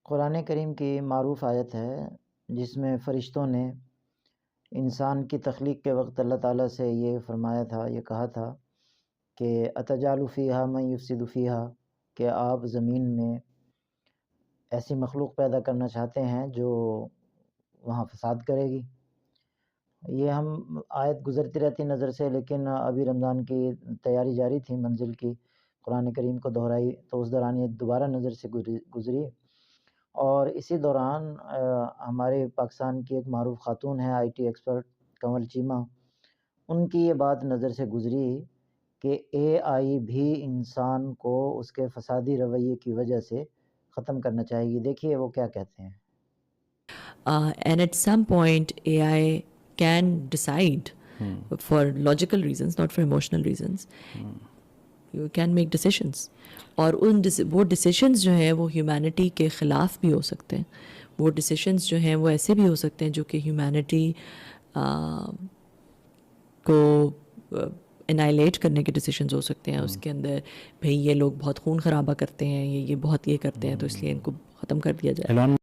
قرآن کریم کی معروف آیت ہے جس میں فرشتوں نے انسان کی تخلیق کے وقت اللہ تعالیٰ سے یہ فرمایا تھا، یہ کہا تھا کہ اتجعل فیہا من یفسد فیہا، کہ آپ زمین میں ایسی مخلوق پیدا کرنا چاہتے ہیں جو وہاں فساد کرے گی۔ یہ ہم آیت گزرتی رہتی نظر سے، لیکن ابھی رمضان کی تیاری جاری تھی منزل کی، قرآن کریم کو دہرائی تو اس دوران یہ دوبارہ نظر سے گزری، اور اسی دوران ہمارے پاکستان کی ایک معروف خاتون ہے آئی ٹی ایکسپرٹ کنول چیمہ، ان کی یہ بات نظر سے گزری کہ اے آئی بھی انسان کو اس کے فسادی رویے کی وجہ سے ختم کرنا چاہے گی۔ دیکھیے وہ کیا کہتے ہیں۔ And at some point AI can decide for logical reasons, not for emotional reasons. You can make decisions, اور وہ ڈیسیشنز جو ہیں وہ ہیومینٹی کے خلاف بھی ہو سکتے ہیں، وہ ڈیسیشنز جو ہیں وہ ایسے بھی ہو سکتے ہیں جو کہ ہیومینٹی کو انائلیٹ کرنے کے ڈیسیشنز ہو سکتے ہیں۔ اس کے اندر بھئی یہ لوگ بہت خون خرابہ کرتے ہیں، یہ بہت یہ کرتے ہیں، تو اس لیے ان کو ختم کر دیا جائے۔